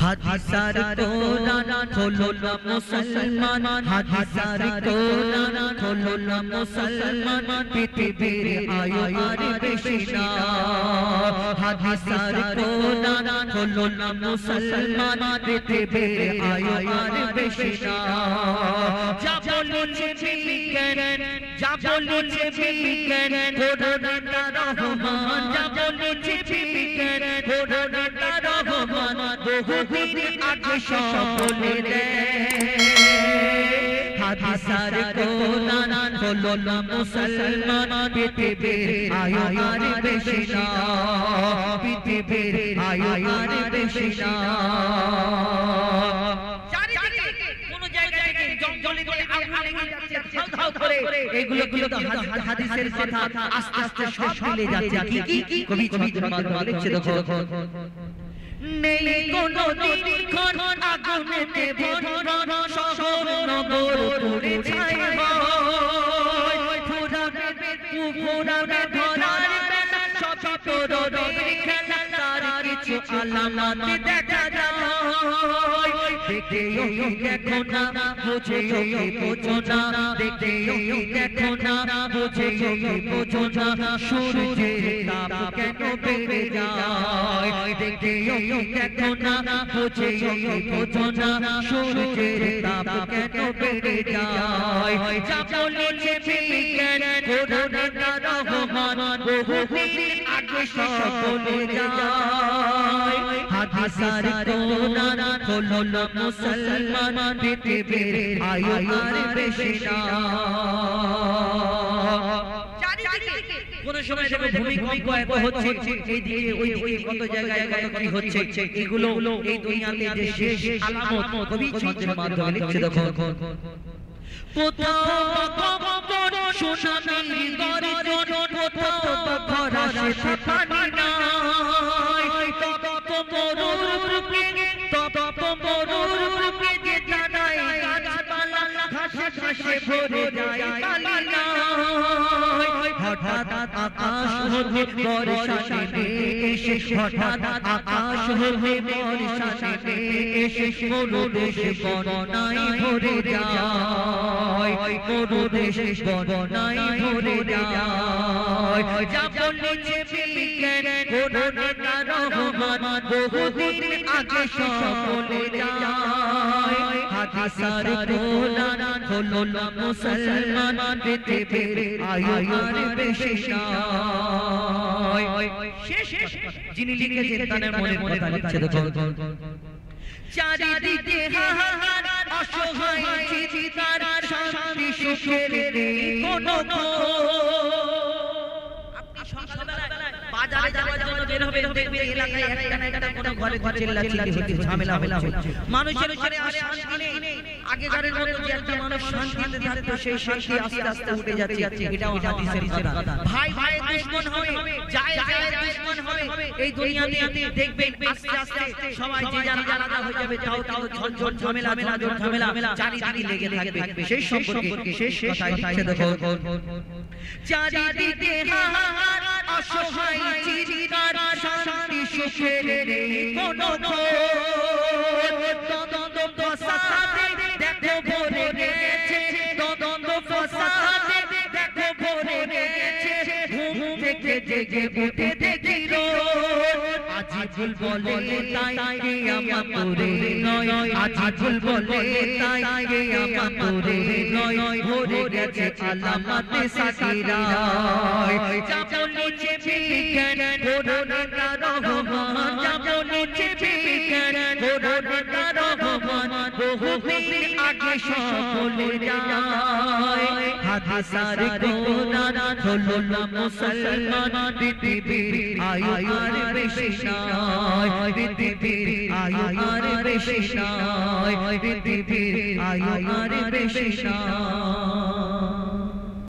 হাদিসার কোরআন খোলো না মুসলমান হাদিসার কোরআন খোলো না মুসলমান পৃথিবীর আয়ো আর বেশি না হাদিসার কোরআন খোলো না মুসলমান পৃথিবীর আয়ো আর বেশি না যা বলেছে বিজ্ঞান যা বলেছে বিজ্ঞান কোরআনটা রহমান যা বলেছে বিজ্ঞান কোরআনটা রহমান বহুদিন আগে সব বলে দেয় হাদিসার কোরআন খোলো না মুসলমান পৃথিবীর আয়ো আর বেশি না পৃথিবীর আয়ো আর বেশি না এগুলো কিন্তু হাদিসের কথা আস্তে আস্তে সব মিলে যাচ্ছে কি কবি লিখছে দেখো নেই কোনো দিনক্ষণ আগুনেতে ভরণ শহর নগর পুড়ে ছাই পুরাবে ধরার বেলা সবই তোর খেলা তার কিছু আলামত দেখা যায় দেখেও দেখো না বুঝেও বোঝো না দেখেও দেখো না বুঝেও বোঝো না সূর্যের তাপ কেন বেড়ে যায় দেখেও দেখো না বুঝেও বোঝো না সূর্যের তাপ কেন বেড়ে যায় যা বলেছে বিজ্ঞান কোরআনটা রহমান বহুদিন আগে সব বলে যায় হাদিসার কোরআন খোলো না মুসলমান পৃথিবীর আয়ো আর বেশি না কোন সময় দেখো ভূমিকম্প এত হচ্ছে এইদিকে ওইদিকে কত জায়গায় কত কি হচ্ছে এগুলো এই দুনিয়াতে যে শেষ আলামত কবি ছন্দের মাধ্যমে লিখছে দেখো কোথাও কবর সুনামি গর্জন কোথাও খরা সে পানি নাই তত মরুর বুকে তত মরুর বুকে যে জানাই গাছপালা ঘাসে ঘাসে ভরে যায় কালি নাই হঠাৎ আকাশ হতে বর্ষা নেমে এসে হঠাৎ আকাশ হতে বর্ষা নেমে এসে মরু দেশে বন্যায় ভরে যায় মরু দেশে বন্যায় ভরে যায় যা বলেছে বিজ্ঞান কোরআনটা রহমান বহুদিন আগে সব বলে যায় হাদিসার কোরআন খোলো না মুসলমান পৃথিবীর আয়ো আর বেশি না শেষ যিনি লিখেছেন তার মনে কথা লিখছে দেখো চারিদিকে হাহাকার অসহায় চিৎকার শান্তি সুখের কোনো আপনি সকালবেলা বাজারে যাওয়ার জন্য বের হবেন দেখবেন এলাকায় একটা না একটা কোনো ঘরে চিল্লাচিল্লি হচ্ছে ঝামেলা হচ্ছে মানুষের ঘরে আর শান্তি নেই আগেকারের মতো যে একটা মানুষ শান্তিতে থাকতো সেই শান্তি আস্তে আস্তে উঠে যাচ্ছে এটাও হাদিসের কথা ভাই দুশমন হবে যায় দুশমন হবে এই দুনিয়াতে দেখবেন আস্তে আস্তে সবাই যে যার আলাদা হয়ে যাবে তাও ঝনঝন ঝামেলা চারিদিকে লেগে থাকবে সেই সম্পর্কে শেষ কথাই লিখছে দেখো চারিদিকে হাহাকার অসহায় চিৎকার শান্তি সুখের কোনো তদন্ত ফসাদে দেখো ভরে গেছে তদন্ত ফসাদে দেখো ভরে গেছে ঘুম থেকে জেগে উঠে দেখি আজিজুল বলে তাই কিয়ামতের নয় আজিজুল বলে তাই কিয়ামতের নয় ভরে গেছে আলামতে সাকিরায় যা বলেছে বিজ্ঞান কোরআনটা রহমান যা বলেছে বিজ্ঞান কোরআনটা রহমান বহুদিন আগে সব বলে যায় হাদিসার কোরআন খোলো না মুসলমান পৃথিবীর আয়ো আর বেশি না পৃথিবীর আয়ো আর বেশি না পৃথিবীর আয়ো আর বেশি না